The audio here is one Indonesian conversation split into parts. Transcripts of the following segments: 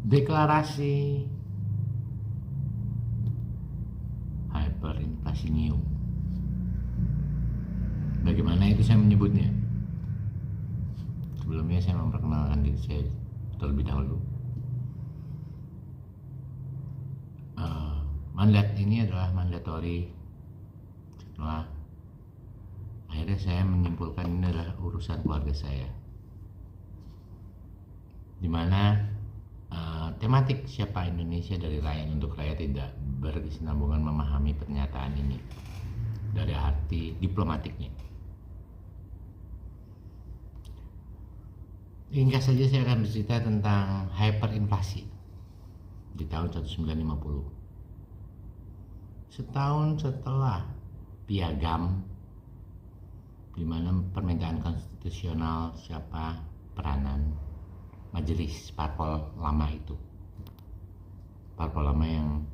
Deklarasi hyperinflasionium. Bagaimana itu saya menyebutnya? Sebelumnya saya memperkenalkan diri saya terlebih dahulu. Mandat ini adalah mandatory. Setelah akhirnya saya menyimpulkan ini adalah urusan keluarga saya, dimana tematik siapa Indonesia dari rakyat untuk rakyat tidak berkesinambungan memahami pernyataan ini dari arti diplomatiknya. Ringkas saja saya akan bercerita tentang hyperinflasi di tahun 1950. Setahun setelah Piagam, di mana permintaan konstitusional siapa peranan majelis parpol lama itu. Parpol lama yang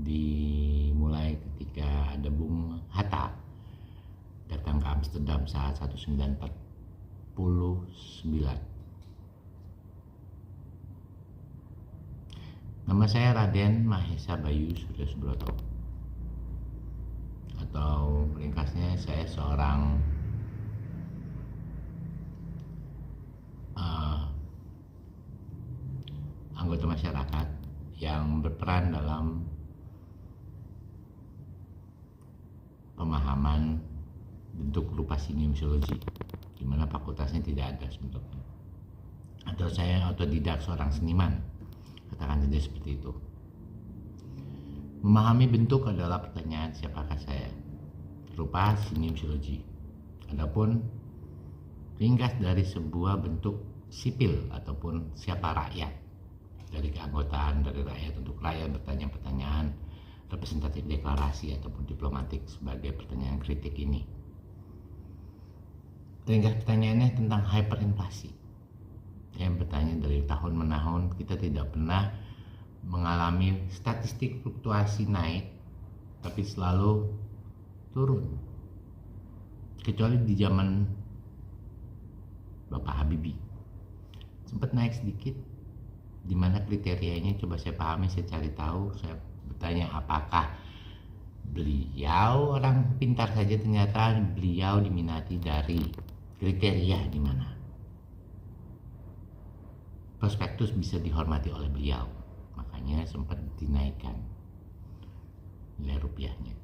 dimulai ketika ada Bung Hatta datang ke Amsterdam saat 1949. Nama saya Raden Mahesa Bayu Suryo Subroto, atau ringkasnya saya seorang anggota masyarakat yang berperan dalam pemahaman bentuk rupa sinemiologi, di mana fakultasnya tidak ada sebetulnya. Atau saya otodidak seorang seniman, katakan saja seperti itu. Memahami bentuk adalah pertanyaan siapakah saya, rupa sinemiologi. Adapun ringkas dari sebuah bentuk sipil ataupun siapa rakyat, dari keanggotaan dari rakyat untuk rakyat bertanya pertanyaan representatif deklarasi ataupun diplomatik sebagai pertanyaan kritik ini. Ringkas pertanyaannya tentang hyperinflasi. Saya bertanya dari tahun menahun kita tidak pernah mengalami statistik fluktuasi naik, tapi selalu turun. Kecuali di zaman Bapak Habibie sempat naik sedikit, di mana kriterianya coba saya pahami, saya cari tahu, saya bertanya apakah beliau orang pintar saja, ternyata beliau diminati dari kriteria di mana prospektus bisa dihormati oleh beliau, makanya sempat dinaikkan nilai rupiahnya.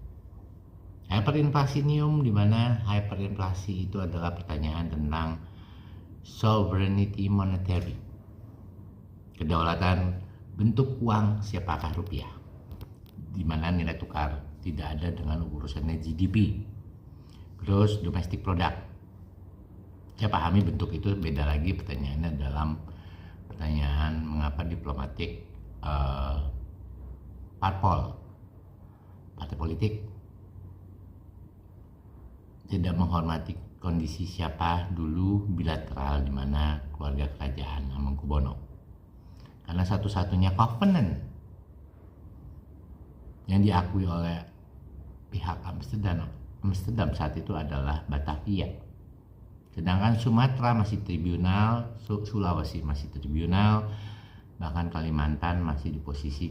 Hyperinflasionium, di mana hyperinflasi itu adalah pertanyaan tentang sovereignty monetary, kedaulatan bentuk uang siapakah rupiah, di mana nilai tukar tidak ada dengan urusannya GDP, gross domestic product. Saya pahami bentuk itu beda lagi pertanyaannya dalam pertanyaan mengapa diplomatik partai politik tidak menghormati kondisi siapa dulu bilateral, di mana keluarga kerajaan Hamengkubuwono. Karena satu-satunya covenant yang diakui oleh pihak Amsterdam saat itu adalah Batavia. Sedangkan Sumatera masih tribunal, Sulawesi masih tribunal, bahkan Kalimantan masih di posisi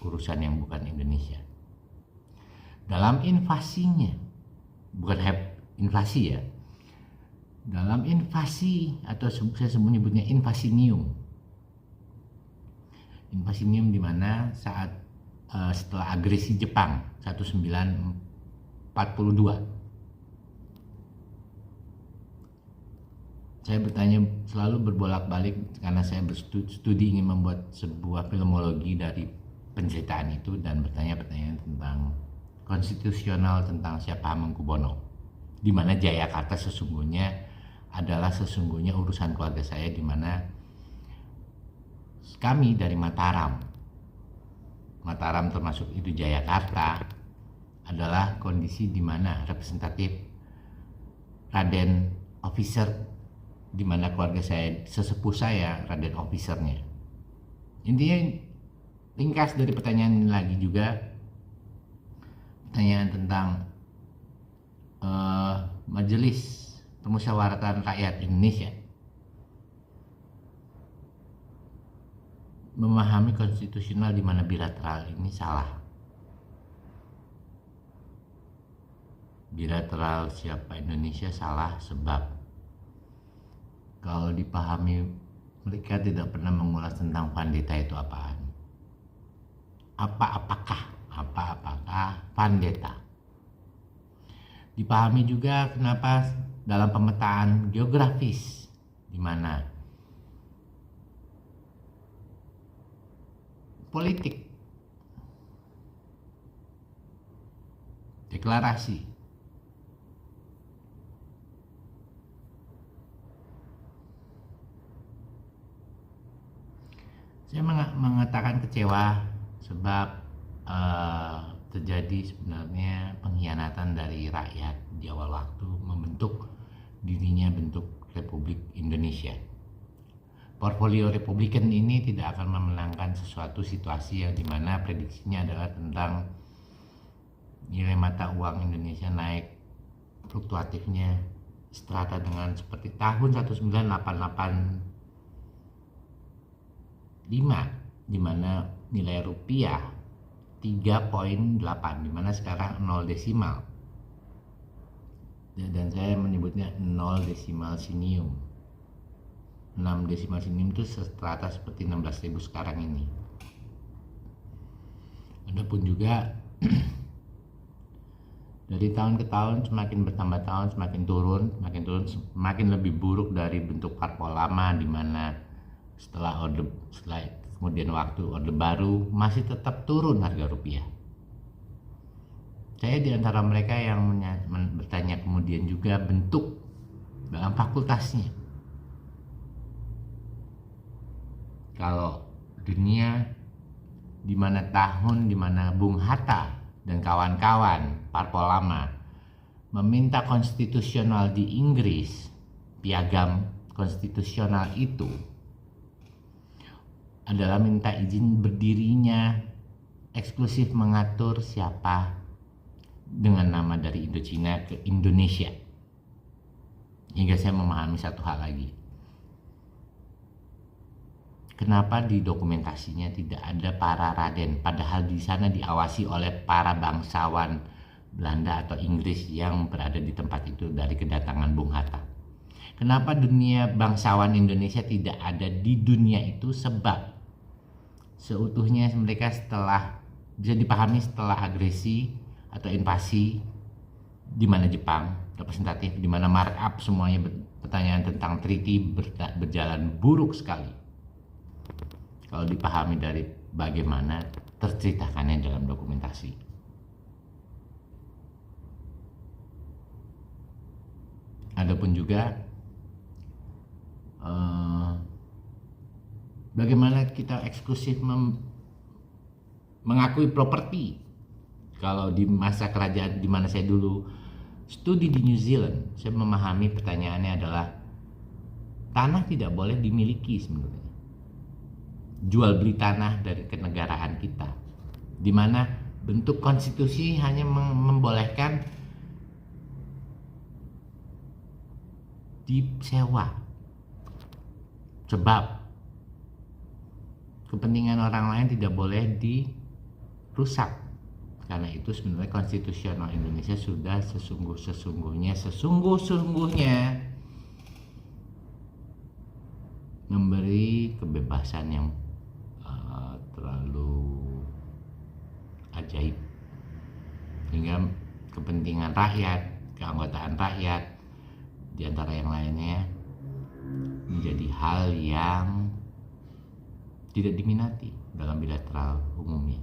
urusan yang bukan Indonesia. Dalam invasinya, bukan inflasi ya, dalam invasi atau saya menyebutnya invasinium, di mana saat setelah agresi Jepang 1942, saya bertanya, selalu berbolak-balik karena saya berstudi ingin membuat sebuah filmologi dari penceritaan itu dan bertanya pertanyaan tentang konstitusional tentang siapa Hamengkubuwono, di mana Jayakarta adalah urusan keluarga saya, di mana kami dari Mataram termasuk itu Jayakarta, adalah kondisi di mana representatif Raden Officer, di mana keluarga saya, sesepuh saya Raden Officernya. Intinya ringkas dari pertanyaan ini lagi juga pertanyaan tentang Majelis Permusyawaratan Rakyat Indonesia. memahami konstitusional di mana bilateral ini salah. Bilateral siapa Indonesia salah sebab kalau dipahami mereka tidak pernah mengulas tentang Pandeta itu apaan. Apakah Pandeta. Dipahami juga kenapa dalam pemetaan geografis di mana politik, deklarasi, saya mengatakan kecewa sebab terjadi sebenarnya pengkhianatan dari rakyat di awal waktu membentuk dirinya bentuk Republik Indonesia. Portfolio Republikan ini tidak akan memenangkan sesuatu situasi yang dimana prediksinya adalah tentang nilai mata uang Indonesia naik fluktuatifnya strata dengan seperti tahun 1988 di mana nilai rupiah 3,8 di mana sekarang 0 desimal. Dan saya menyebutnya 0 desimal sinium. 6 desimal sinium itu strata seperti 16.000 sekarang ini. Adapun juga dari tahun ke tahun semakin bertambah tahun semakin turun, semakin lebih buruk dari bentuk parpol lama di mana setelah kemudian waktu Orde Baru masih tetap turun harga rupiah. Saya di antara mereka yang bertanya kemudian juga bentuk dalam fakultasnya. Kalau dunia di mana Bung Hatta dan kawan-kawan parpol lama meminta konstitusional di Inggris, piagam konstitusional itu adalah minta izin berdirinya eksklusif mengatur siapa dengan nama dari Indochina ke Indonesia. Hingga saya memahami satu hal lagi. Kenapa di dokumentasinya tidak ada para raden, padahal di sana diawasi oleh para bangsawan Belanda atau Inggris yang berada di tempat itu dari kedatangan Bung Hatta. Kenapa dunia bangsawan Indonesia tidak ada di dunia itu? Sebab seutuhnya mereka bisa dipahami setelah agresi atau invasi di mana Jepang representatif, di mana markup semuanya pertanyaan tentang treaty berjalan buruk sekali. Kalau dipahami dari bagaimana terceritakannya dalam dokumentasi. Adapun juga bagaimana kita eksklusif mengakui properti. Kalau di masa kerajaan di mana saya dulu studi di New Zealand, saya memahami pertanyaannya adalah tanah tidak boleh dimiliki sebenarnya. Jual beli tanah dari kenegaraan kita, di mana bentuk konstitusi hanya membolehkan disewa, sebab kepentingan orang lain tidak boleh dirusak. Karena itu sebenarnya konstitusional Indonesia sudah sesungguh-sungguhnya memberi kebebasan yang terlalu ajaib, hingga kepentingan rakyat, keanggotaan rakyat di antara yang lainnya menjadi hal yang tidak diminati dalam bilateral umumnya.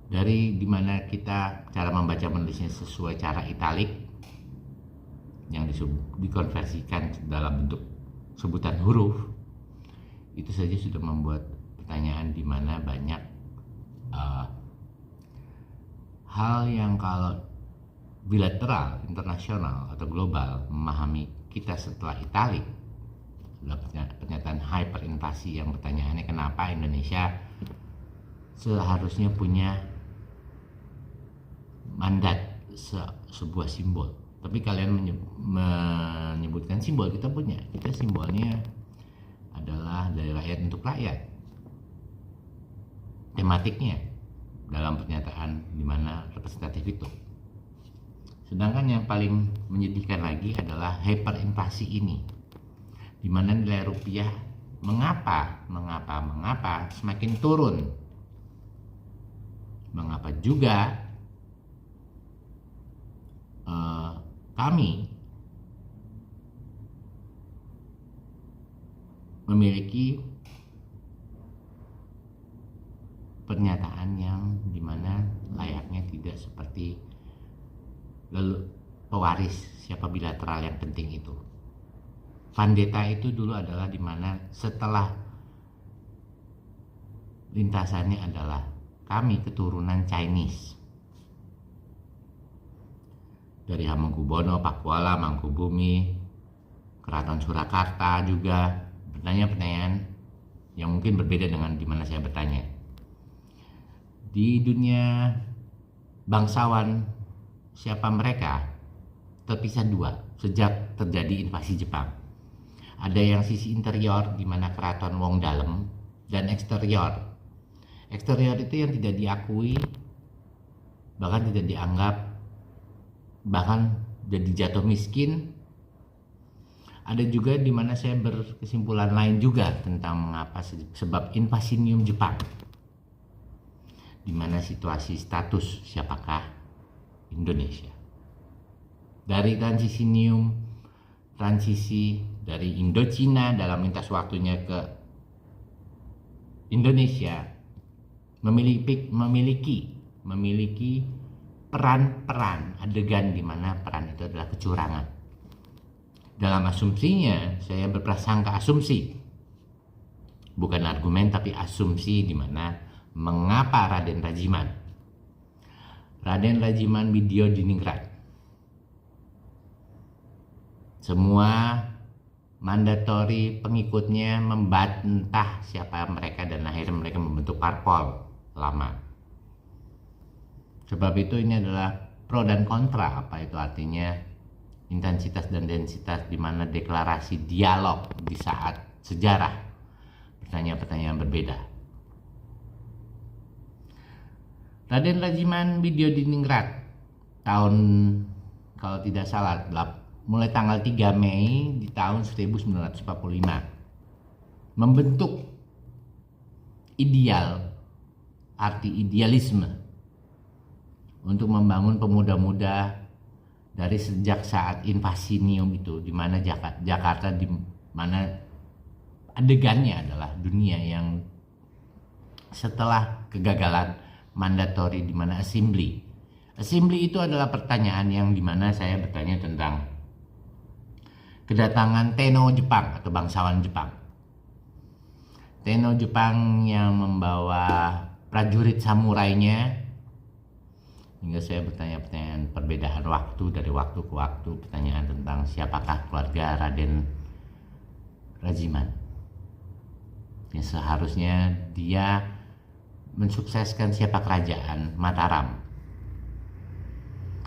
Dari dimana kita cara membaca menulisnya sesuai cara italik yang dikonversikan dalam bentuk sebutan huruf, itu saja sudah membuat pertanyaan di mana banyak hal yang kalau bilateral, internasional atau global memahami kita setelah italik, pernyataan hyperinflasi yang pertanyaannya kenapa Indonesia seharusnya punya mandat sebuah simbol. Tapi kalian menyebutkan simbol, kita punya. Kita simbolnya ada adalah dari rakyat untuk rakyat. Tematiknya dalam pernyataan di mana representatif itu. Sedangkan yang paling menyedihkan lagi adalah hyperinflasi ini, di mana nilai rupiah mengapa semakin turun. Mengapa juga kami memiliki pernyataan yang dimana layaknya tidak seperti pewaris siapa bilateral yang penting itu. Vendetta itu dulu adalah dimana setelah lintasannya adalah kami keturunan Chinese dari Hamengkubuwono, Pakuala, Mangkubumi, Keraton Surakarta juga bertanya pertanyaan yang mungkin berbeda dengan dimana saya bertanya. Di dunia bangsawan siapa mereka terpisah dua sejak terjadi invasi Jepang. Ada yang sisi interior di mana keraton Wong Dalem dan eksterior. Eksterior itu yang tidak diakui, bahkan tidak dianggap, bahkan jadi jatuh miskin. Ada juga di mana saya berkesimpulan lain juga tentang mengapa sebab invasinium Jepang. Di mana situasi status siapakah Indonesia. Dari transisi dari Indochina dalam lintas waktunya ke Indonesia memiliki peran-peran adegan di mana peran itu adalah kecurangan. Dalam asumsinya saya berprasangka asumsi, bukan argumen tapi asumsi di mana mengapa Raden Rajiman Widyo Diningrat semua mandatori pengikutnya membantah siapa mereka dan akhirnya mereka membentuk parpol lama. Sebab itu ini adalah pro dan kontra, apa itu artinya intensitas dan densitas di mana deklarasi dialog di saat sejarah pertanyaan-pertanyaan berbeda. Raden Rajiman Widyo Diningrat tahun kalau tidak salah mulai tanggal 3 Mei di tahun 1945 membentuk arti idealisme untuk membangun pemuda-muda dari sejak saat invasinium itu, di mana Jakarta di mana adegannya adalah dunia yang setelah kegagalan mandatori di mana assembly itu adalah pertanyaan yang di mana saya bertanya tentang kedatangan Tenno Jepang atau bangsawan Jepang. Tenno Jepang yang membawa prajurit samurainya, hingga saya bertanya pertanyaan perbedaan waktu dari waktu ke waktu, pertanyaan tentang siapakah keluarga Raden Rajiman yang seharusnya dia mensukseskan siapa kerajaan Mataram.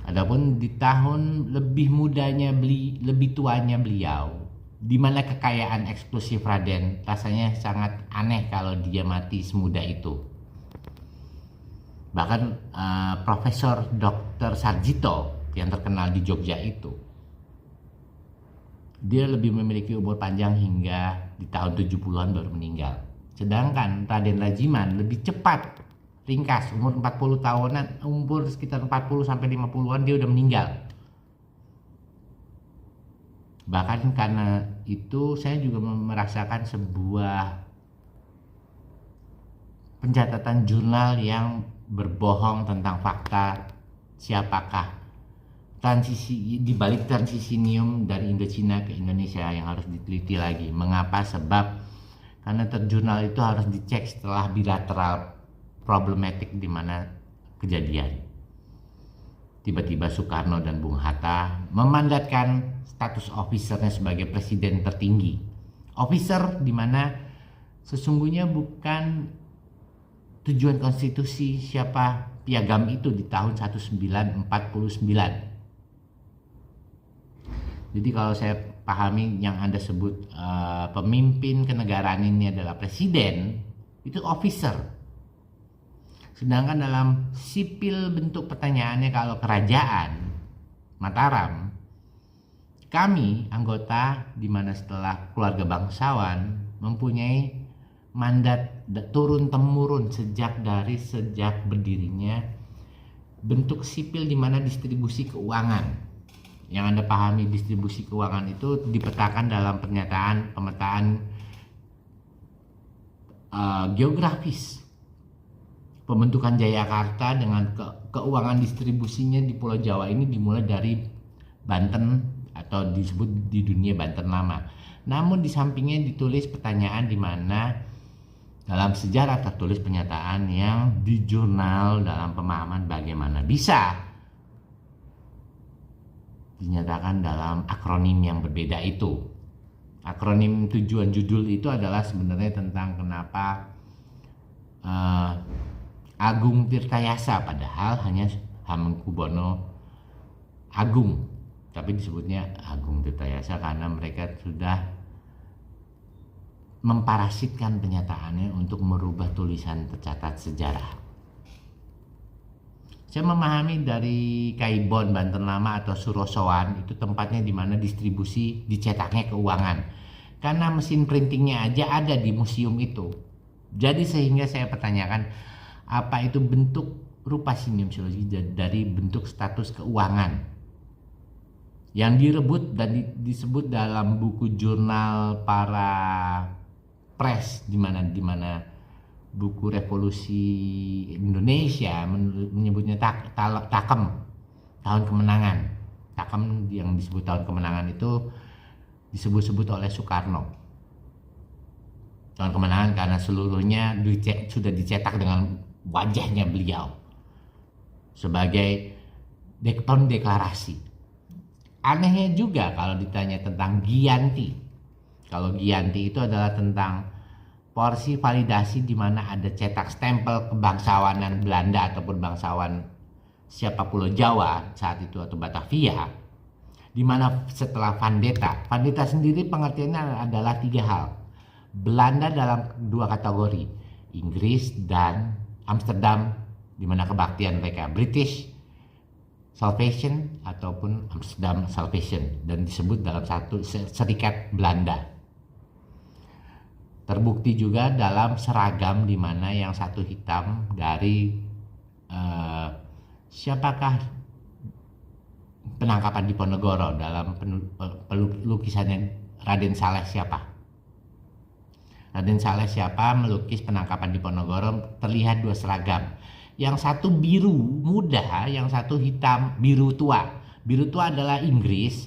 Adapun di tahun lebih tuanya beliau, di mana kekayaan eksklusif Raden, rasanya sangat aneh kalau dia mati semuda itu. Bahkan Profesor Dr. Sarjito yang terkenal di Jogja itu, dia lebih memiliki umur panjang hingga di tahun 70-an baru meninggal. Sedangkan Raden Rajiman lebih cepat, ringkas, umur 40 tahunan, umur sekitar 40 sampai 50-an dia udah meninggal. Bahkan karena itu saya juga merasakan sebuah pencatatan jurnal yang berbohong tentang fakta siapakah di balik transisinium dari Indochina ke Indonesia yang harus diteliti lagi. Mengapa? Sebab karena jurnal itu harus dicek setelah bilateral problematik di mana kejadian. Tiba-tiba Soekarno dan Bung Hatta memandatkan status officernya sebagai presiden tertinggi. Officer di mana sesungguhnya bukan tujuan konstitusi siapa piagam itu di tahun 1949. Jadi kalau saya pahami yang Anda sebut pemimpin kenegaraan ini adalah presiden, itu officer. Sedangkan dalam sipil bentuk pertanyaannya kalau kerajaan Mataram, kami anggota di mana setelah keluarga bangsawan mempunyai mandat turun temurun sejak berdirinya bentuk sipil di mana distribusi keuangan. Yang Anda pahami distribusi keuangan itu dipetakan dalam pemetaan geografis. Pembentukan Jayakarta dengan keuangan distribusinya di Pulau Jawa ini dimulai dari Banten atau disebut di dunia Banten Lama. Namun di sampingnya ditulis pertanyaan di mana dalam sejarah tertulis pernyataan yang di jurnal dalam pemahaman bagaimana bisa dinyatakan dalam akronim yang berbeda itu. Akronim tujuan judul itu adalah sebenarnya tentang kenapa Agung Tirtayasa, padahal hanya Hamengkubuwono Agung, tapi disebutnya Agung Tirtayasa karena mereka sudah memparasitkan penyataannya untuk merubah tulisan tercatat sejarah. Saya memahami dari Kaibon Banten Lama atau Surosoan itu tempatnya di mana distribusi dicetaknya keuangan, karena mesin printingnya aja ada di museum itu. Jadi sehingga saya pertanyakan apa itu bentuk rupa sinium-siologi dari bentuk status keuangan yang direbut dan disebut dalam buku jurnal para pres di mana buku Revolusi Indonesia menyebutnya Takem, tahun kemenangan. Takem yang disebut tahun kemenangan itu disebut-sebut oleh Soekarno. Tahun kemenangan karena seluruhnya sudah dicetak dengan wajahnya beliau sebagai deklarasi. Anehnya juga kalau ditanya tentang Giyanti. Kalau Giyanti itu adalah tentang porsi validasi di mana ada cetak stempel kebangsawanan Belanda ataupun bangsawan siapa Pulau Jawa saat itu atau Batavia, di mana setelah Vandeta sendiri pengertiannya adalah 3 hal. Belanda dalam 2 kategori, Inggris dan Amsterdam, di mana kebaktian mereka British Salvation ataupun Amsterdam Salvation, dan disebut dalam satu serikat Belanda. Terbukti juga dalam seragam di mana yang satu hitam dari siapakah penangkapan di Ponorogo dalam lukisannya Raden Saleh siapa? Raden Saleh siapa melukis penangkapan di Ponorogo, terlihat 2 seragam. Yang satu biru muda, yang satu hitam biru tua. Biru tua adalah Inggris,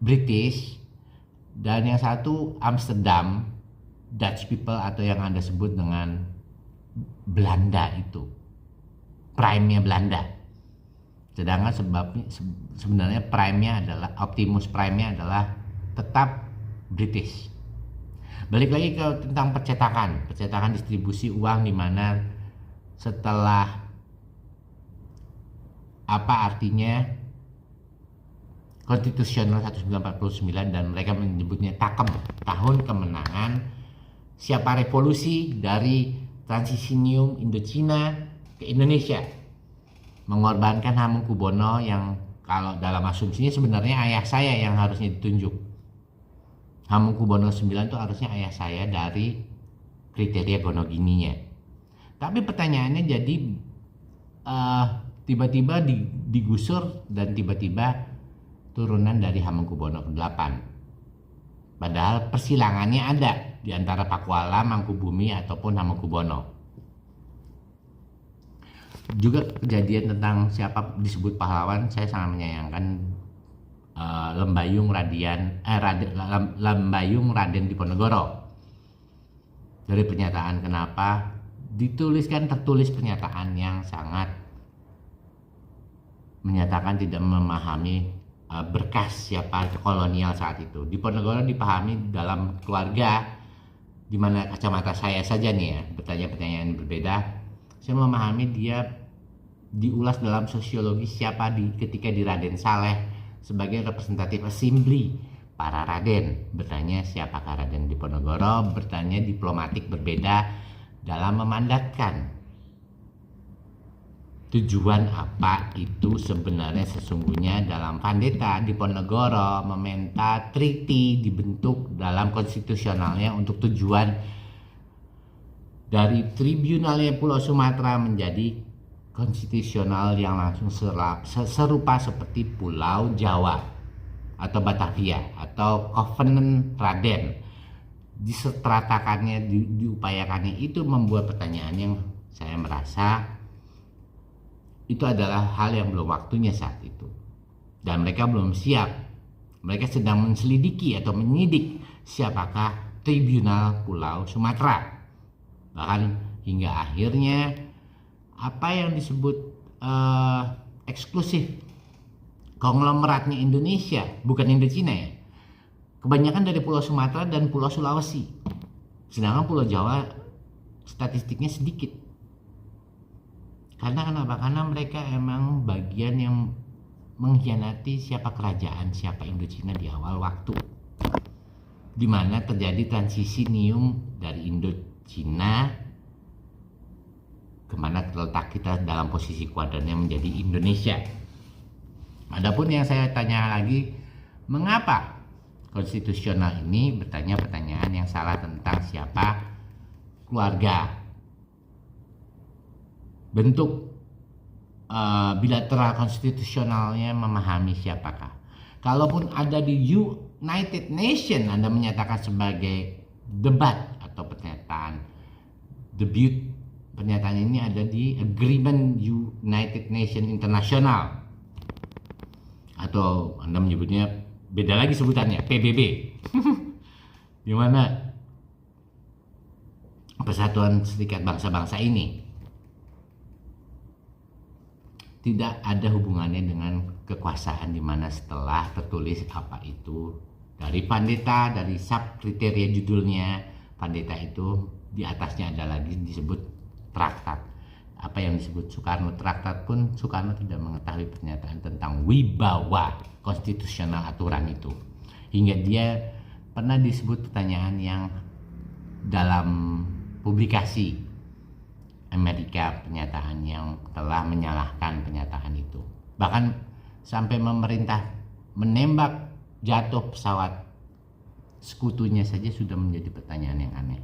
British, dan yang satu Amsterdam, Dutch people atau yang Anda sebut dengan Belanda itu. Prime-nya Belanda. Sedangkan sebenarnya prime-nya adalah Optimus Prime-nya adalah tetap British. Balik lagi ke tentang percetakan distribusi uang di mana setelah apa artinya konstitusional 1949 dan mereka menyebutnya Takem, tahun kemenangan siapa revolusi dari transisinium Indochina ke Indonesia, mengorbankan Hamengkubuwono yang kalau dalam asumsinya sebenarnya ayah saya yang harusnya ditunjuk. Hamengkubuwono IX itu harusnya ayah saya dari kriteria gonogininya. Tapi pertanyaannya jadi tiba-tiba digusur dan tiba-tiba turunan dari Hamengkubuwono ke-8. Padahal persilangannya ada di antara Pakuala, Mangkubumi ataupun Hamengkubuwono. Juga kejadian tentang siapa disebut pahlawan, saya sangat menyayangkan Lembayung Raden Diponegoro. Dari pernyataan kenapa tertulis pernyataan yang sangat menyatakan tidak memahami berkas siapa kolonial saat itu. Diponegoro dipahami dalam keluarga di mana kacamata saya saja nih ya, pertanyaan berbeda. Saya memahami dia diulas dalam sosiologi siapa ketika di Raden Saleh sebagai representatif assembly para Raden. Bertanya siapakah Raden Diponegoro, bertanya diplomatik berbeda dalam memandatkan tujuan apa itu sebenarnya sesungguhnya dalam Pandeta Diponegoro meminta treaty dibentuk dalam konstitusionalnya untuk tujuan dari tribunalnya Pulau Sumatera menjadi konstitusional yang langsung serupa seperti Pulau Jawa atau Batavia atau Covenant Raden. Disetratakannya, diupayakannya itu membuat pertanyaan yang saya merasa itu adalah hal yang belum waktunya saat itu. Dan mereka belum siap. Mereka sedang menselidiki atau menyidik siapakah Tribunal Pulau Sumatera. Bahkan hingga akhirnya apa yang disebut eksklusif konglomeratnya Indonesia, bukan Indochina ya. Kebanyakan dari Pulau Sumatera dan Pulau Sulawesi. Sedangkan Pulau Jawa statistiknya sedikit. Karena kenapa? Karena mereka emang bagian yang mengkhianati siapa kerajaan, siapa Indochina di awal waktu. Di mana terjadi transisi nium dari Indochina kemana terletak kita dalam posisi kuadrannya menjadi Indonesia. Adapun yang saya tanya lagi, mengapa konstitusional ini bertanya pertanyaan yang salah tentang siapa keluarga? Bentuk bilateral konstitusionalnya memahami siapakah. Kalaupun ada di United Nations Anda menyatakan sebagai debat atau pernyataan debut, pernyataan ini ada di Agreement United Nations International atau Anda menyebutnya beda lagi sebutannya PBB di mana Persatuan Serikat Bangsa-Bangsa ini tidak ada hubungannya dengan kekuasaan, di mana setelah tertulis apa itu dari Pandeta, dari sub kriteria judulnya Pandeta itu di atasnya ada lagi disebut traktat. Apa yang disebut Soekarno Traktat pun Soekarno tidak mengetahui pernyataan tentang wibawa konstitusional aturan itu. Hingga dia pernah disebut pertanyaan yang dalam publikasi Amerika, pernyataan yang telah menyalahkan pernyataan itu. Bahkan sampai memerintah menembak jatuh pesawat sekutunya saja sudah menjadi pertanyaan yang aneh.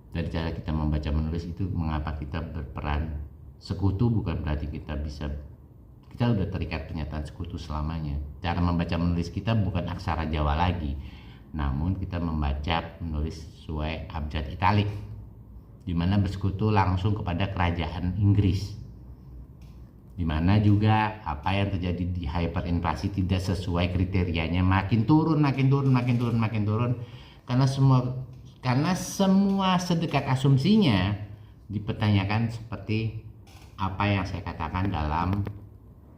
Dari cara kita membaca menulis itu, mengapa kita berperan sekutu bukan berarti kita sudah terikat pernyataan sekutu selamanya. Cara membaca menulis kita bukan aksara Jawa lagi, namun kita membaca menulis sesuai abjad italik, di mana bersekutu langsung kepada kerajaan Inggris, di mana juga apa yang terjadi di hyperinflasi tidak sesuai kriterianya, makin turun karena semua sedekat asumsinya dipertanyakan seperti apa yang saya katakan dalam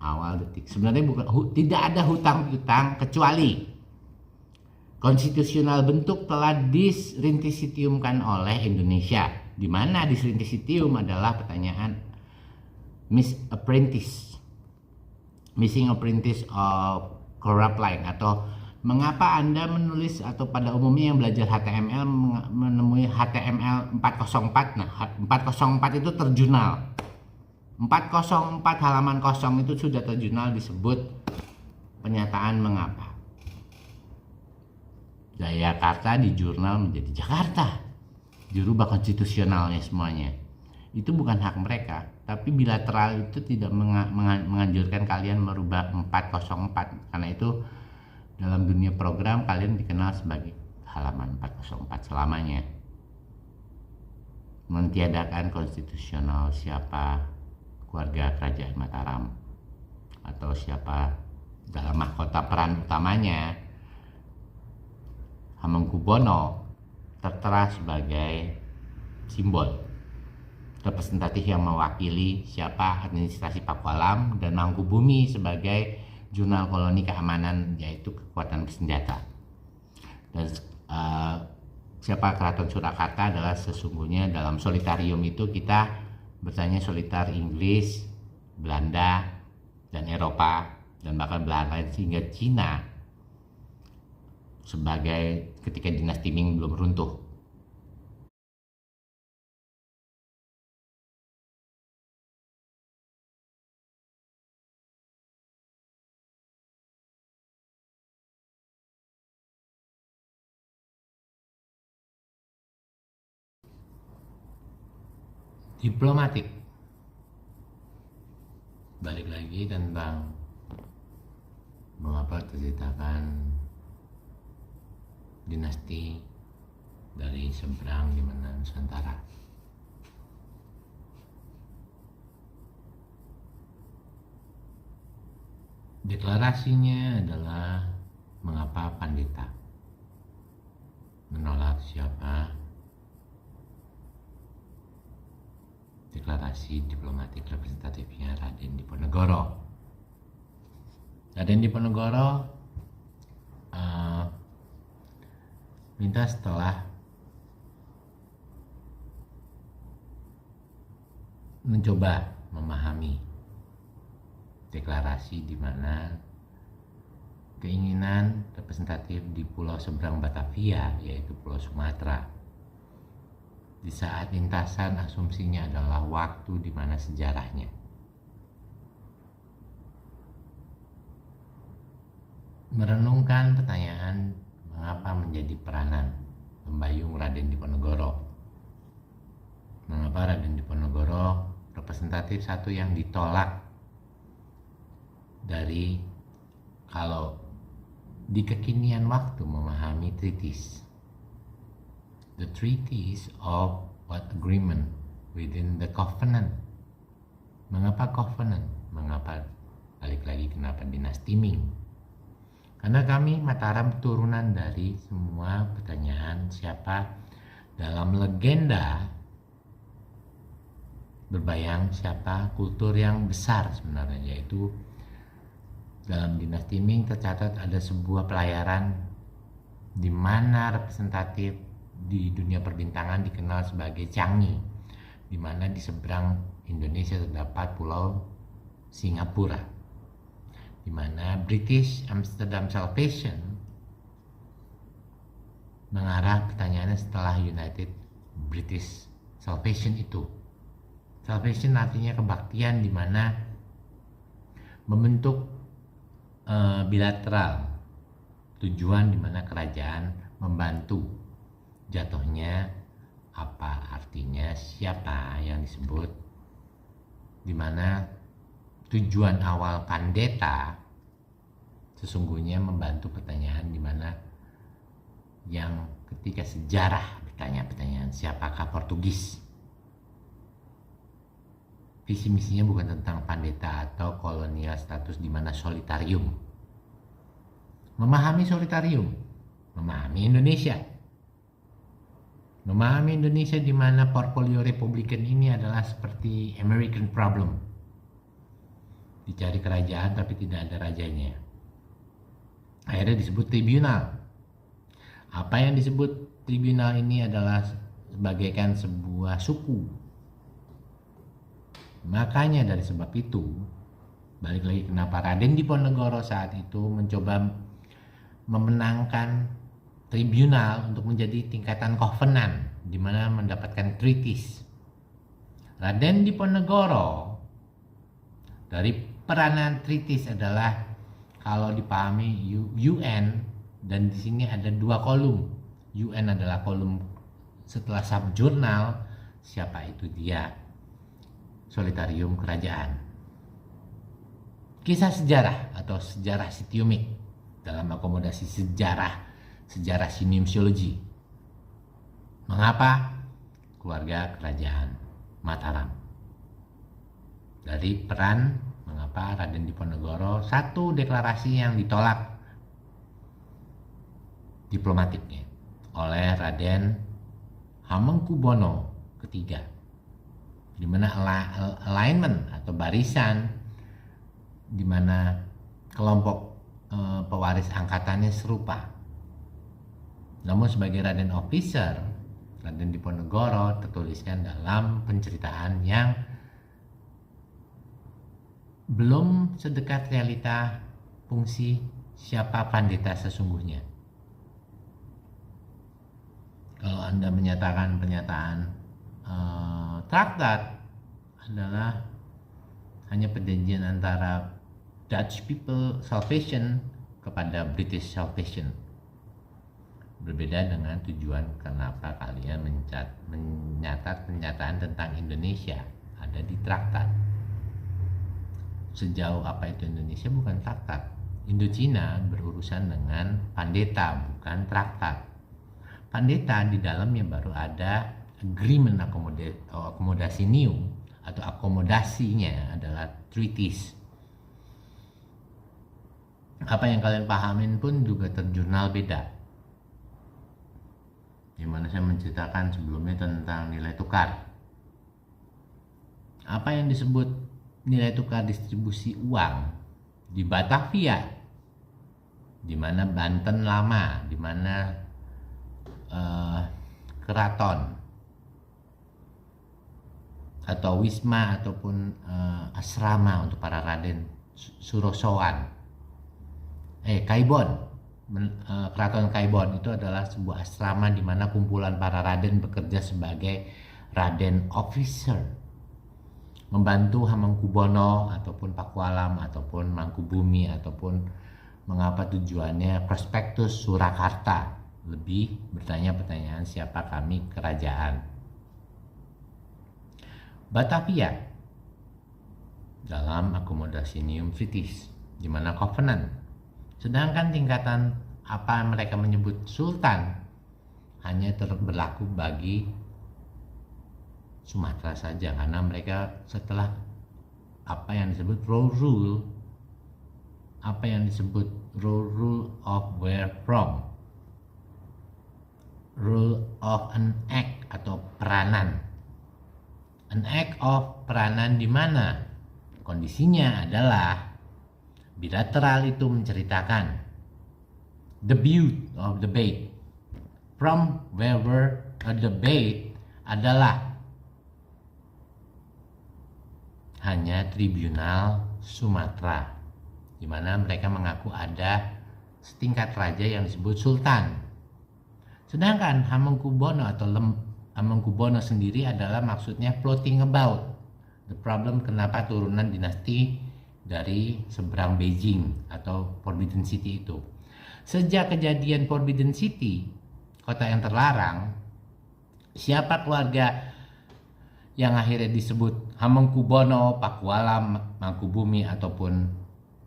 awal detik. Sebenarnya tidak ada hutang piutang kecuali konstitusional bentuk telah disrintisitiumkan oleh Indonesia, di mana disrintisitium adalah pertanyaan missing apprentice of corrupt line, atau mengapa Anda menulis atau pada umumnya yang belajar HTML menemui HTML 404. Nah, 404 itu terjurnal. 404 halaman kosong itu sudah terjurnal, disebut pernyataan mengapa Jayakarta di jurnal menjadi Jakarta, dirubah konstitusionalnya semuanya. Itu bukan hak mereka, tapi bilateral itu tidak menganjurkan kalian merubah 404, karena itu dalam dunia program kalian dikenal sebagai halaman 404 selamanya. Mentiadakan konstitusional siapa keluarga kerajaan Mataram atau siapa dalam mahkota peran utamanya. Hamengkubuwono tertera sebagai simbol representatif yang mewakili siapa administrasi Pakualam, dan Mangkubumi sebagai jurnal koloni keamanan, yaitu kekuatan bersenjata. Dan siapa Keraton Surakarta adalah sesungguhnya dalam solitarium itu kita bertanya solitar Inggris, Belanda, dan Eropa, dan bahkan belahan lain sehingga Cina sebagai ketika dinasti Ming belum runtuh. Diplomatik, balik lagi tentang mengapa terciptakan dinasti dari seberang di mana Nusantara. Deklarasinya adalah mengapa Pandita menolak siapa. Deklarasi diplomatik representatifnya Raden Diponegoro. Raden Diponegoro minta setelah mencoba memahami deklarasi di mana keinginan representatif di pulau seberang Batavia, yaitu Pulau Sumatera, di saat lintasan asumsinya adalah waktu di mana sejarahnya. Merenungkan pertanyaan mengapa menjadi peranan membayung Raden Diponegoro. Mengapa Raden Diponegoro representatif satu yang ditolak dari kalau di kekinian waktu memahami treaties. The treaties of what agreement within the covenant. Mengapa covenant? Mengapa balik lagi kenapa dinasti Ming? Karena kami Mataram turunan dari semua pertanyaan siapa dalam legenda berbayang siapa kultur yang besar sebenarnya, yaitu dalam dinasti Ming tercatat ada sebuah pelayaran di mana representatif di dunia perbintangan dikenal sebagai Changi, di mana di seberang Indonesia terdapat pulau Singapura, di mana British Amsterdam Salvation mengarah pertanyaannya setelah United British Salvation itu. Salvation artinya kebaktian, di mana membentuk bilateral, tujuan di mana kerajaan membantu. Jatuhnya apa artinya siapa yang disebut, di mana tujuan awal Pandeta sesungguhnya membantu pertanyaan di mana yang ketika sejarah bertanya pertanyaan siapakah Portugis. Visi misinya bukan tentang Pandeta atau kolonial status di mana solitarium. Memahami solitarium, memahami Indonesia. Memahami Indonesia di mana portfolio Republikan ini adalah seperti American problem. Dicari kerajaan tapi tidak ada rajanya. Akhirnya disebut tribunal. Apa yang disebut tribunal ini adalah sebagaikan sebuah suku. Makanya dari sebab itu, balik lagi kenapa Raden Diponegoro saat itu mencoba memenangkan tribunal untuk menjadi tingkatan covenant di mana mendapatkan treaties. Raden Diponegoro dari peranan treaties adalah kalau dipahami UN, dan di sini ada dua kolom. UN adalah kolom setelah subjurnal, siapa itu dia, solitarium kerajaan. Kisah sejarah atau sejarah sitiumik dalam akomodasi sejarah sinimsiologi. Mengapa keluarga kerajaan Mataram? Dari peran mengapa Raden Diponegoro, satu deklarasi yang ditolak diplomatiknya oleh Raden Hamengkubuwono III, di mana alignment atau barisan di mana kelompok pewaris angkatannya serupa. Namun sebagai Raden Officer, Raden Diponegoro tertuliskan dalam penceritaan yang belum sedekat realita fungsi siapa Pandita sesungguhnya. Anda menyatakan pernyataan traktat adalah hanya perjanjian antara Dutch People Salvation kepada British Salvation. Berbeda dengan tujuan kenapa kalian menyatat pernyataan tentang Indonesia ada di traktat. Sejauh apa itu Indonesia bukan traktat. Indochina berurusan dengan Pandeta, bukan traktat. Pandeta di dalamnya baru ada agreement akomodasi new, atau akomodasinya adalah treaties. Apa yang kalian pahamin pun juga terjurnal beda. Dimana saya menceritakan sebelumnya tentang nilai tukar. Apa yang disebut nilai tukar distribusi uang di Batavia, di mana Banten lama, di mana keraton atau wisma ataupun asrama untuk para Raden Surosowan, Kaibon, keraton Kaibon itu adalah sebuah asrama di mana kumpulan para Raden bekerja sebagai Raden officer, membantu Hamengkubuwono ataupun Pakualam ataupun Mangkubumi, ataupun mengapa tujuannya prospektus Surakarta, lebih bertanya pertanyaan siapa kami kerajaan. Batavia dalam akomodasi New Treaties, di mana Covenant. Sedangkan tingkatan apa mereka menyebut Sultan hanya berlaku bagi Sumatera saja, karena mereka setelah apa yang disebut royal rule, apa yang disebut royal rule of where from, rule of an act atau peranan. An act of peranan di mana kondisinya adalah bilateral itu menceritakan the beauty of debate, from wherever a debate adalah hanya tribunal Sumatera, di mana mereka mengaku ada setingkat raja yang disebut sultan. Sedangkan Hamengkubuwono atau Hamengkubuwono sendiri adalah maksudnya floating about the problem, kenapa turunan dinasti dari seberang Beijing atau Forbidden City itu. Sejak kejadian Forbidden City, kota yang terlarang, siapa keluarga yang akhirnya disebut Hamengkubuwono, Pakualam, Mangkubumi, ataupun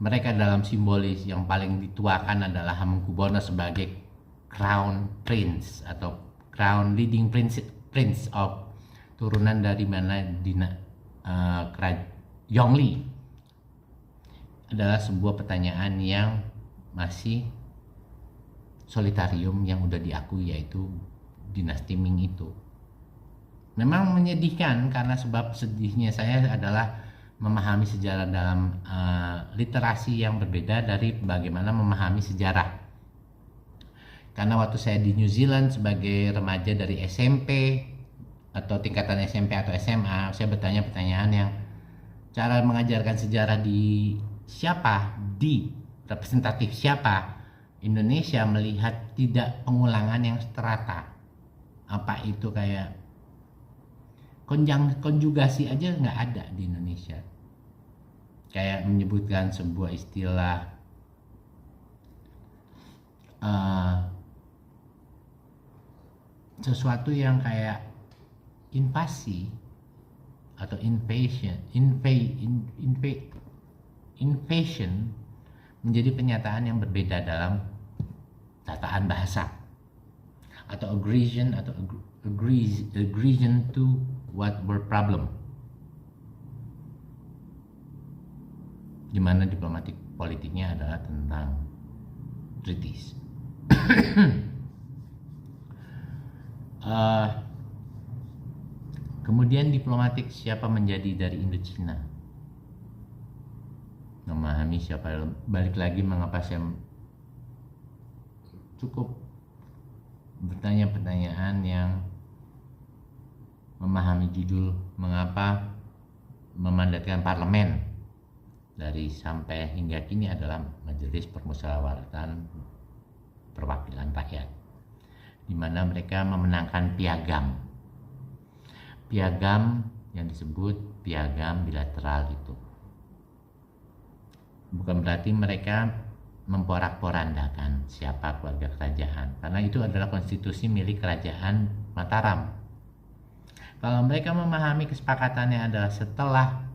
mereka dalam simbolis yang paling dituakan adalah Hamengkubuwono sebagai crown prince atau crown leading prince of turunan dari mana Yongli, adalah sebuah pertanyaan yang masih solitarium yang udah diakui, yaitu dinasti Ming itu. Memang menyedihkan karena sebab sedihnya saya adalah memahami sejarah dalam literasi yang berbeda dari bagaimana memahami sejarah. Karena waktu saya di New Zealand sebagai remaja dari SMP atau tingkatan SMP atau SMA, saya bertanya pertanyaan yang cara mengajarkan sejarah di siapa, di representatif siapa. Indonesia melihat tidak pengulangan yang strata. Apa itu kayak konjugasi aja nggak ada di Indonesia. Kayak menyebutkan sebuah istilah sesuatu yang kayak invasi atau invasion menjadi pernyataan yang berbeda dalam tataan bahasa, atau aggression to what were problem, di mana diplomatik politiknya adalah tentang treaties. Kemudian diplomatik siapa menjadi dari Indochina, memahami siapa, balik lagi mengapa saya cukup bertanya pertanyaan yang memahami judul mengapa memandatkan parlemen dari sampai hingga kini adalah Majelis Permusyawaratan Perwakilan Rakyat, di di mana mereka memenangkan piagam. Piagam yang disebut piagam bilateral itu. Bukan berarti mereka memporak-porandakan siapa keluarga kerajaan, karena itu adalah konstitusi milik kerajaan Mataram. Kalau mereka memahami kesepakatannya adalah setelah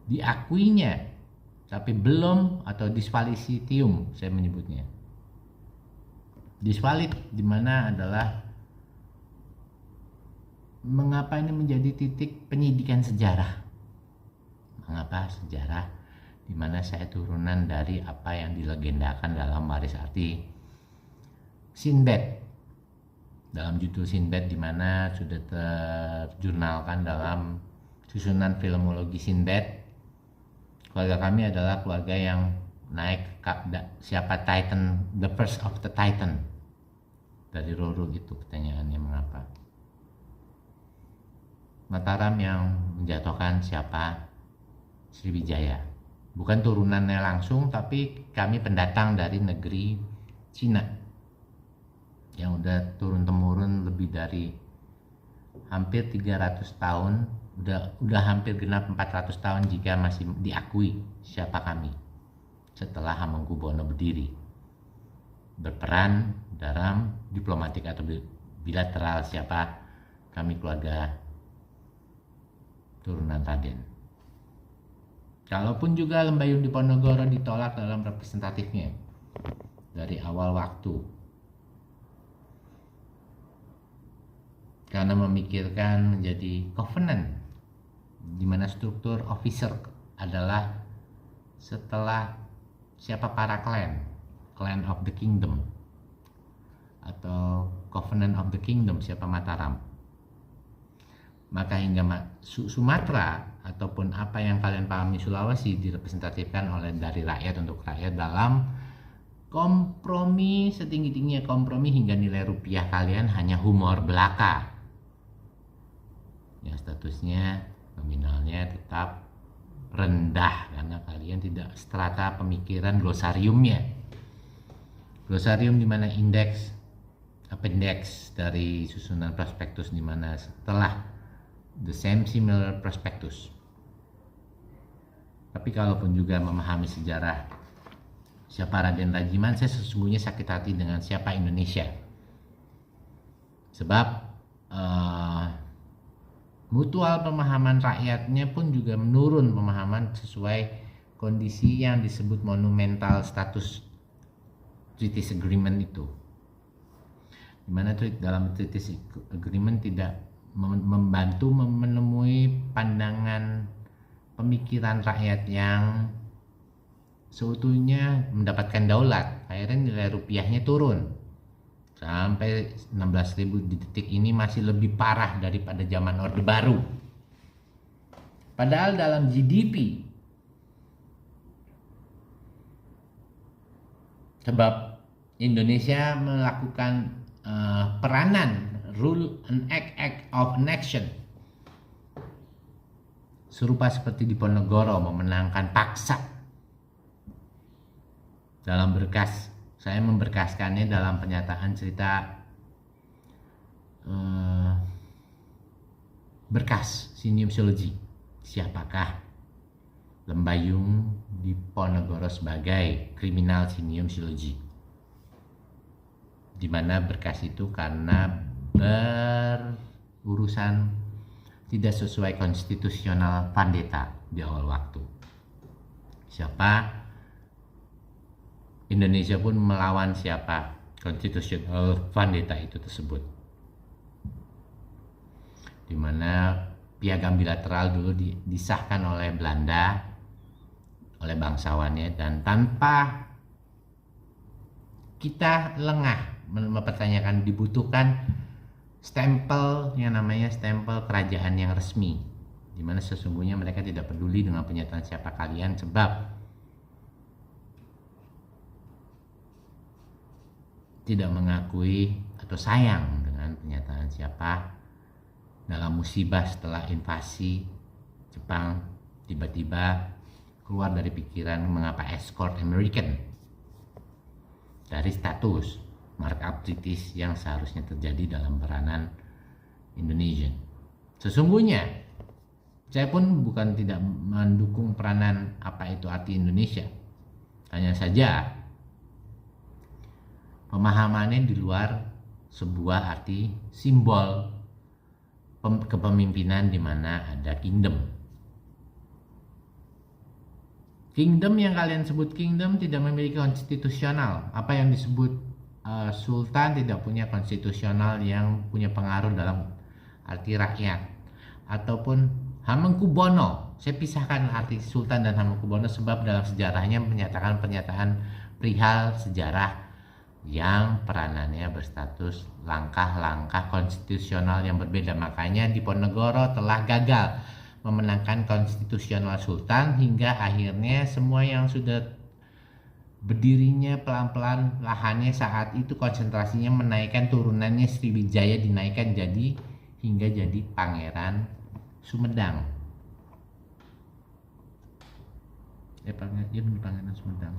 diakuinya, tapi belum, atau disvaliditium saya menyebutnya. Disvalid di mana adalah mengapa ini menjadi titik penyidikan sejarah. Mengapa sejarah, di mana saya turunan dari apa yang dilegendakan dalam waris arti Sinbad. Dalam judul Sinbad, di mana sudah terjurnalkan dalam susunan filmologi Sinbad, keluarga kami adalah keluarga yang naik siapa Titan, the first of the Titan. Dari Roro itu pertanyaannya, mengapa Mataram yang menjatuhkan siapa Sriwijaya. Bukan turunannya langsung, tapi kami pendatang dari negeri Cina yang udah turun-temurun lebih dari hampir 300 tahun, udah hampir genap 400 tahun jika masih diakui siapa kami setelah Hamengkubuwono berdiri, berperan dalam diplomatik atau bilateral siapa kami keluarga turunan Raden. Kalaupun juga Lembayung Diponegoro ditolak dalam representatifnya dari awal waktu, karena memikirkan menjadi covenant, di mana struktur officer adalah setelah siapa para clan of the kingdom, atau covenant of the kingdom siapa Mataram. Maka hingga Sumatera ataupun apa yang kalian pahami Sulawesi direpresentatifkan oleh dari rakyat untuk rakyat dalam kompromi, setinggi-tingginya kompromi, hingga nilai rupiah kalian hanya humor belaka yang statusnya nominalnya tetap rendah karena kalian tidak strata pemikiran glosariumnya. Glosarium di mana appendix dari susunan prospektus, di mana setelah the same similar prospectus. Tapi kalaupun juga memahami sejarah siapa Raden Rajiman, saya sesungguhnya sakit hati dengan siapa Indonesia. Sebab mutual pemahaman rakyatnya pun juga menurun pemahaman sesuai kondisi yang disebut monumental status treaty agreement itu, dimana dalam treaty agreement tidak membantu menemui pandangan pemikiran rakyat yang seutuhnya mendapatkan daulat. Akhirnya nilai rupiahnya turun sampai 16.000 di detik ini, masih lebih parah daripada zaman Orde Baru. Padahal dalam GDP, sebab Indonesia melakukan peranan rule and act of an action serupa seperti Diponegoro memenangkan paksa. Dalam berkas, saya memberkaskannya dalam pernyataan cerita berkas Sinium-Siology. Siapakah Lembayung Diponegoro sebagai kriminal Sinium-Siology? Di mana berkas itu karena berurusan tidak sesuai konstitusional Pandeta di awal waktu. Siapa Indonesia pun melawan siapa konstitusional Pandeta itu tersebut, di mana piagam bilateral dulu disahkan oleh Belanda, oleh bangsawannya, dan tanpa kita lengah mempertanyakan dibutuhkan stempel yang namanya stempel kerajaan yang resmi, di mana sesungguhnya mereka tidak peduli dengan pernyataan siapa kalian, sebab tidak mengakui atau sayang dengan pernyataan siapa dalam musibah setelah invasi Jepang. Tiba-tiba keluar dari pikiran mengapa escort American dari status markup treaties yang seharusnya terjadi dalam peranan Indonesia. Sesungguhnya saya pun bukan tidak mendukung peranan apa itu arti Indonesia. Hanya saja pemahamannya di luar sebuah arti simbol kepemimpinan di mana ada kingdom. Kingdom yang kalian sebut kingdom tidak memiliki konstitusional. Apa yang disebut sultan tidak punya konstitusional yang punya pengaruh dalam arti rakyat. Ataupun Hamengkubuwono. Saya pisahkan arti sultan dan Hamengkubuwono sebab dalam sejarahnya menyatakan pernyataan perihal sejarah yang peranannya berstatus langkah-langkah konstitusional yang berbeda. Makanya Diponegoro telah gagal memenangkan konstitusional sultan hingga akhirnya semua yang sudah berdirinya pelan-pelan lahannya saat itu konsentrasinya menaikkan turunannya Sriwijaya dinaikkan hingga jadi Pangeran Sumedang. Pangeran Sumedang.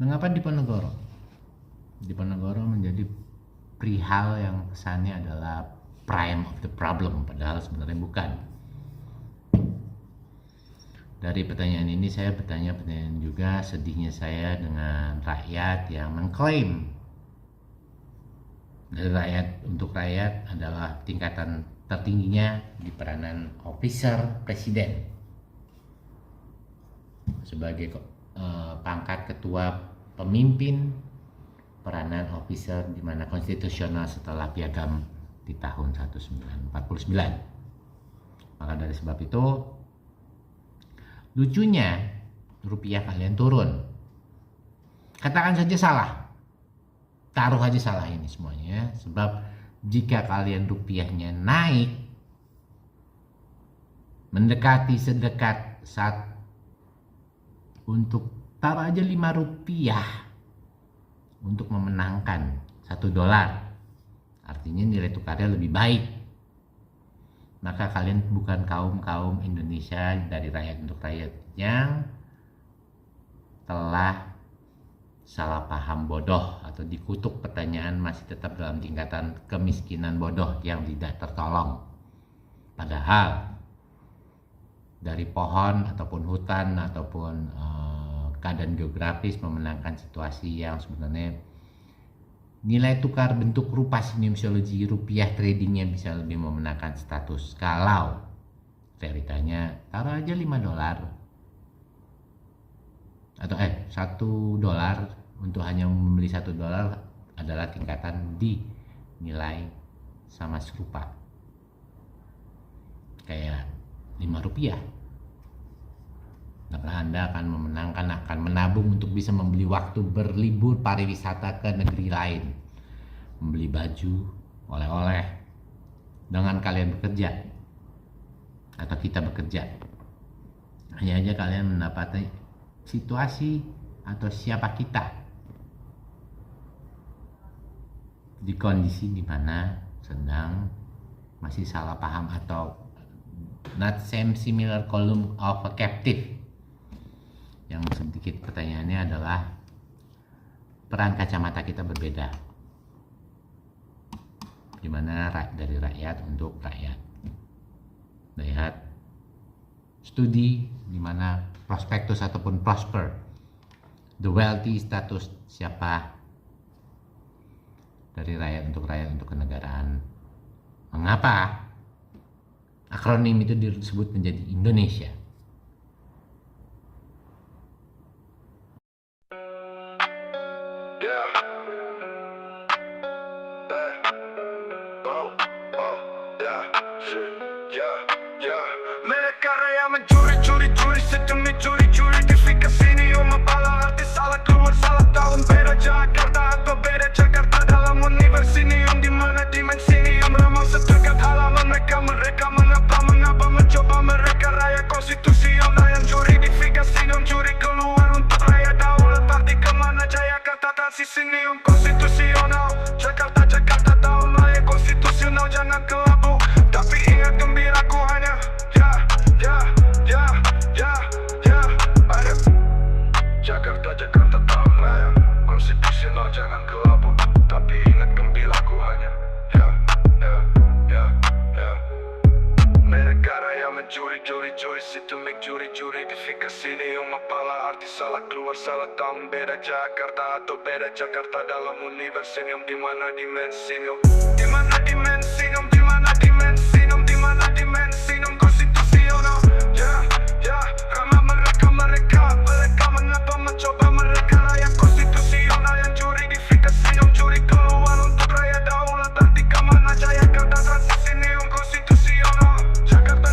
Mengapa Diponegoro? Diponegoro menjadi perihal yang kesannya adalah prime of the problem, padahal sebenarnya bukan. Dari pertanyaan ini saya pertanyaan juga sedihnya saya dengan rakyat yang mengklaim dari rakyat untuk rakyat adalah tingkatan tertingginya di peranan officer presiden sebagai pangkat ketua pemimpin peranan officer di mana konstitusional setelah piagam di tahun 1949. Maka dari sebab itu lucunya rupiah kalian turun. Katakan saja salah. Taruh aja salah ini semuanya, sebab jika kalian rupiahnya naik mendekati sedekat saat untuk taruh aja 5 rupiah untuk memenangkan $1, artinya nilai tukarnya lebih baik, maka kalian bukan kaum Indonesia dari rakyat untuk rakyat yang telah salah paham bodoh atau dikutuk pertanyaan masih tetap dalam tingkatan kemiskinan bodoh yang tidak tertolong. Padahal dari pohon ataupun hutan ataupun keadaan geografis memenangkan situasi yang sebenarnya nilai tukar bentuk rupa sinemsiologi rupiah tradingnya bisa lebih memenangkan status. Kalau realitanya taruh aja $5 atau $1 untuk hanya membeli $1 adalah tingkatan di nilai sama serupa kayak 5 rupiah. Maka Anda akan memenangkan, akan menabung untuk bisa membeli waktu berlibur pariwisata ke negeri lain, membeli baju, oleh-oleh dengan kalian bekerja atau kita bekerja. Hanya aja kalian mendapati situasi atau siapa kita di kondisi di mana sedang masih salah paham atau not same similar column of a captive. Yang sedikit pertanyaannya adalah peran kacamata kita berbeda, dimana dari rakyat untuk rakyat. Lihat studi dimana prospektus ataupun prosper, the wealthy status siapa dari rakyat untuk kenegaraan. Mengapa akronim itu disebut menjadi Indonesia? Mereka raya mencuri-curi sedemi curi-curi di sini. Masalah arti salah keluar salah tahun. Beda Jakarta atau beda Jakarta dalam universinium, dimana dimensium ramah sedekat halaman mereka mengapa mencoba mereka raya konstitusional yang juridifikasium curi keluar untuk raya daulat arti kemana Jakarta transisium konstitusional Jakarta tahun raya konstitusional jangan kelabu tapi ingat gembiraku hanya ya ada Jakarta arti salah keluar salah tahun. Beda Jakarta atau beda Jakarta dalam universum dimana dimensium. Dimana dimensium, dimana dimensium, dimana dimensium konstitusional. Ya, ya, karena mereka mengapa mencoba mereka rakyat konstitusional yang juridifikasium, curi keluar untuk rakyat daulat. Artika mana Jakarta transisium konstitusional. Jakarta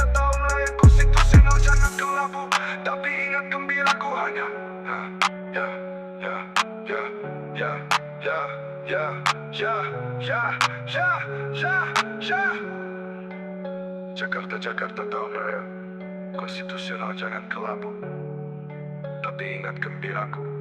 tahun rakyat konstitusional, jangan kelabu, tapi ingat gembiraku hanya ya, ya, ya, ya, ya, ya, ya, ya, ya, ya, ya. Jakarta tahun raya konstitusional, jangan kelabu, tapi ingat gembiraku.